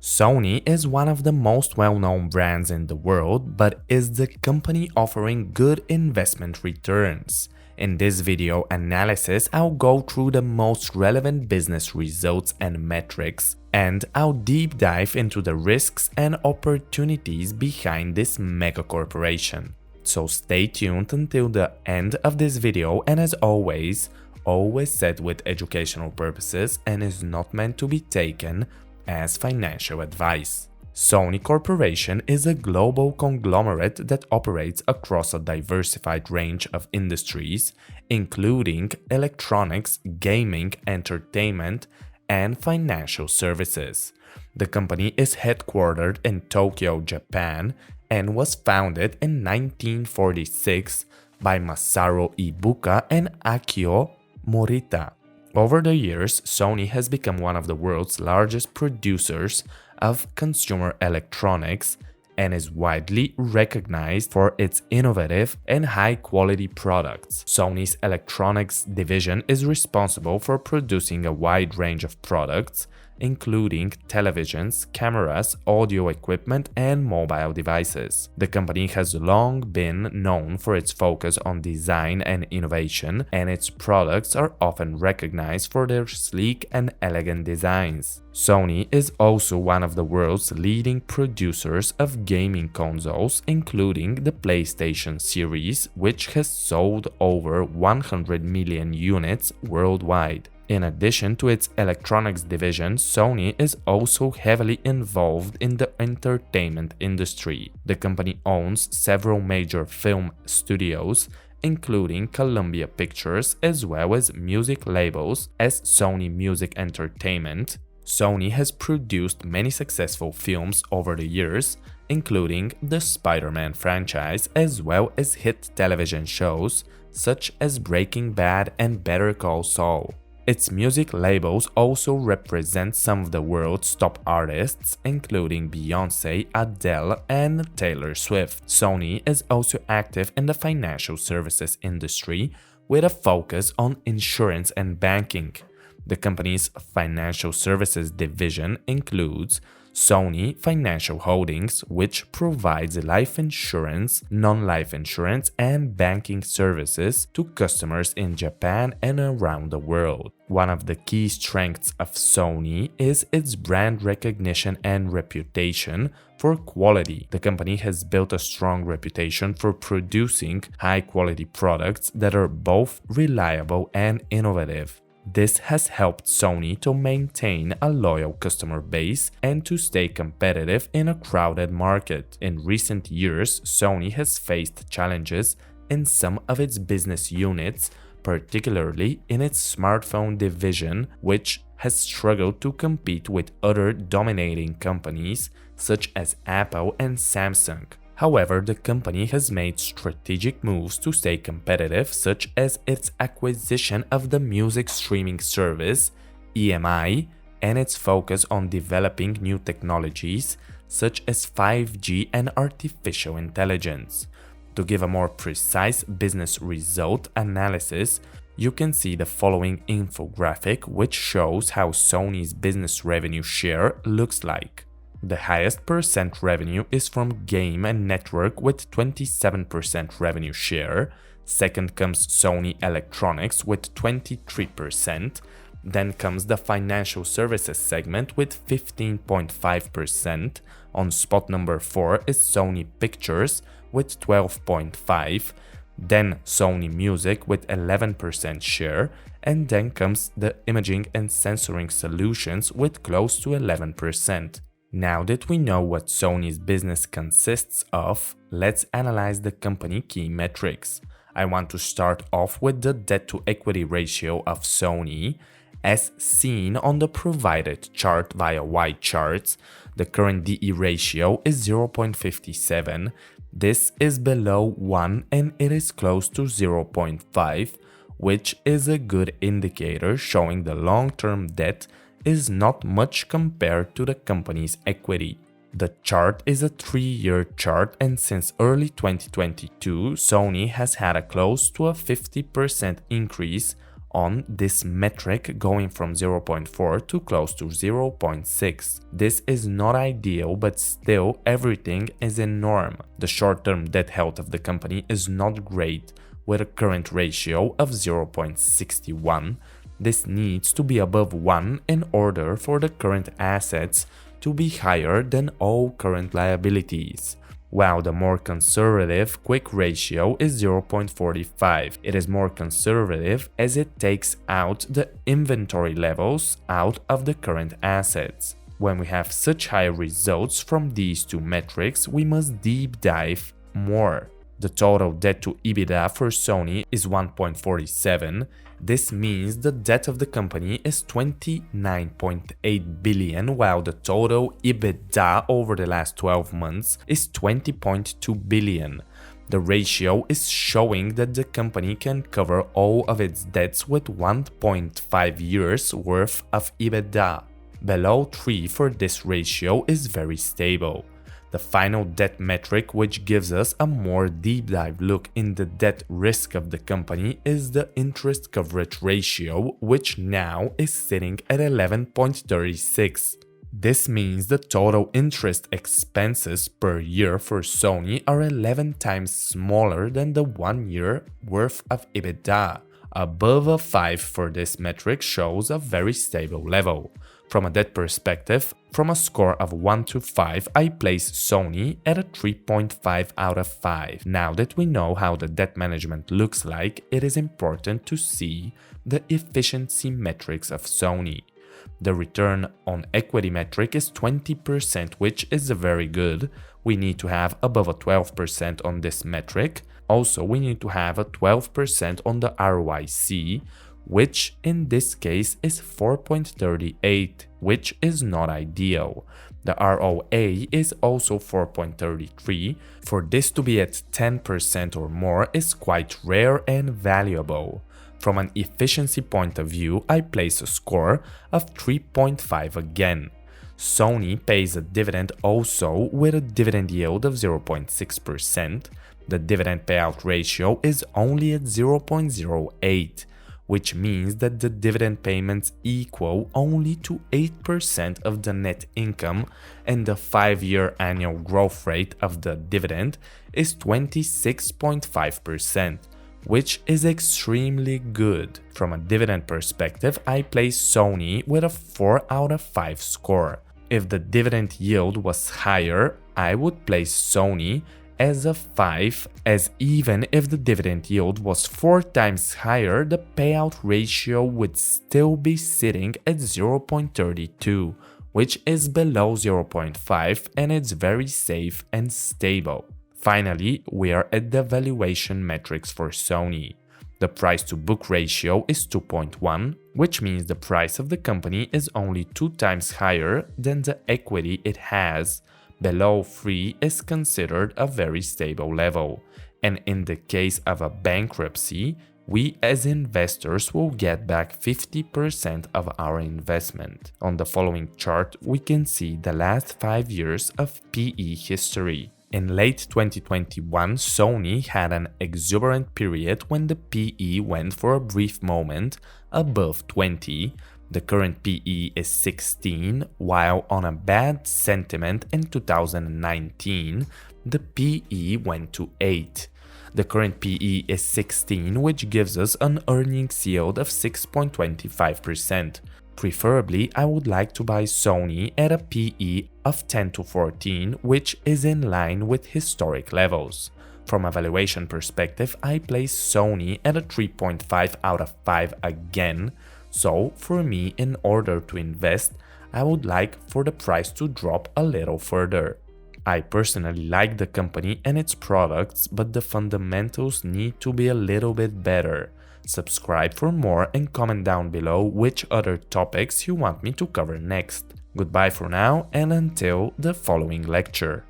Sony is one of the most well-known brands in the world, but is the company offering good investment returns? In this video analysis, I'll go through the most relevant business results and metrics, and I'll deep dive into the risks and opportunities behind this mega corporation. So stay tuned until the end of this video, and as always set with educational purposes and is not meant to be taken as financial advice. Sony Corporation is a global conglomerate that operates across a diversified range of industries, including electronics, gaming, entertainment, and financial services. The company is headquartered in Tokyo, Japan, and was founded in 1946 by Masaru Ibuka and Akio Morita. Over the years, Sony has become one of the world's largest producers of consumer electronics and is widely recognized for its innovative and high-quality products. Sony's electronics division is responsible for producing a wide range of products, including televisions, cameras, audio equipment, and mobile devices. The company has long been known for its focus on design and innovation, and its products are often recognized for their sleek and elegant designs. Sony is also one of the world's leading producers of gaming consoles, including the PlayStation series, which has sold over 100 million units worldwide. In addition to its electronics division, Sony is also heavily involved in the entertainment industry. The company owns several major film studios, including Columbia Pictures, as well as music labels as Sony Music Entertainment. Sony has produced many successful films over the years, including the Spider-Man franchise, as well as hit television shows such as Breaking Bad and Better Call Saul. Its music labels also represent some of the world's top artists, including Beyoncé, Adele, and Taylor Swift. Sony is also active in the financial services industry with a focus on insurance and banking. The company's financial services division includes Sony Financial Holdings, which provides life insurance, non-life insurance, and banking services to customers in Japan and around the world. One of the key strengths of Sony is its brand recognition and reputation for quality. The company has built a strong reputation for producing high-quality products that are both reliable and innovative. This has helped Sony to maintain a loyal customer base and to stay competitive in a crowded market. In recent years, Sony has faced challenges in some of its business units, particularly in its smartphone division, which has struggled to compete with other dominating companies such as Apple and Samsung. However, the company has made strategic moves to stay competitive, such as its acquisition of the music streaming service, EMI, and its focus on developing new technologies such as 5G and artificial intelligence. To give a more precise business result analysis, you can see the following infographic, which shows how Sony's business revenue share looks like. The highest percent revenue is from game and network with 27% revenue share. Second comes Sony Electronics with 23%. Then comes the financial services segment with 15.5%. On spot number 4 is Sony Pictures with 12.5%. Then Sony Music with 11% share. And then comes the imaging and sensoring solutions with close to 11%. Now that we know what Sony's business consists of, let's analyze the company key metrics. I want to start off with the debt-to-equity ratio of Sony. As seen on the provided chart via Y charts, the current DE ratio is 0.57. This is below 1 and it is close to 0.5, which is a good indicator showing the long-term debt is not much compared to the company's equity. The chart is a 3-year chart, and since early 2022, Sony has had a close to a 50% increase on this metric going from 0.4 to close to 0.6. This is not ideal, but still everything is in norm. The short-term debt health of the company is not great, with a current ratio of 0.61. This needs to be above 1 in order for the current assets to be higher than all current liabilities. While the more conservative quick ratio is 0.45. It is more conservative as it takes out the inventory levels out of the current assets. When we have such high results from these two metrics, we must deep dive more. The total debt to EBITDA for Sony is 1.47. This means the debt of the company is 29.8 billion, while the total EBITDA over the last 12 months is 20.2 billion. The ratio is showing that the company can cover all of its debts with 1.5 years worth of EBITDA. Below 3 for this ratio is very stable. The final debt metric, which gives us a more deep dive look in the debt risk of the company, is the interest coverage ratio, which now is sitting at 11.36. This means the total interest expenses per year for Sony are 11 times smaller than the 1 year worth of EBITDA. Above a 5 for this metric shows a very stable level. From a debt perspective, from a score of 1 to 5, I place Sony at a 3.5 out of 5. Now that we know how the debt management looks like, it is important to see the efficiency metrics of Sony. The return on equity metric is 20%, which is very good. We need to have above a 12% on this metric. Also, we need to have a 12% on the ROIC, which in this case is 4.38, which is not ideal. The ROA is also 4.33. For this to be at 10% or more is quite rare and valuable. From an efficiency point of view, I place a score of 3.5 again. Sony pays a dividend also with a dividend yield of 0.6%. The dividend payout ratio is only at 0.08. which means that the dividend payments equal only to 8% of the net income, and the 5-year annual growth rate of the dividend is 26.5%, which is extremely good. From a dividend perspective, I place Sony with a 4 out of 5 score. If the dividend yield was higher, I would place Sony as a 5, as even if the dividend yield was 4 times higher, the payout ratio would still be sitting at 0.32, which is below 0.5, and it's very safe and stable. Finally, we are at the valuation metrics for Sony. The price to book ratio is 2.1, which means the price of the company is only 2 times higher than the equity it has. Below 3 is considered a very stable level, and in the case of a bankruptcy, we as investors will get back 50% of our investment. On the following chart, we can see the last 5 years of PE history. In late 2021, Sony had an exuberant period when the PE went for a brief moment above 20. The current PE is 16, while on a bad sentiment in 2019, the PE went to 8. The current PE is 16, which gives us an earnings yield of 6.25%. Preferably, I would like to buy Sony at a PE of 10 to 14, which is in line with historic levels. From a valuation perspective, I place Sony at a 3.5 out of 5 again. So, for me, in order to invest, I would like for the price to drop a little further. I personally like the company and its products, but the fundamentals need to be a little bit better. Subscribe for more and comment down below which other topics you want me to cover next. Goodbye for now, and until the following lecture.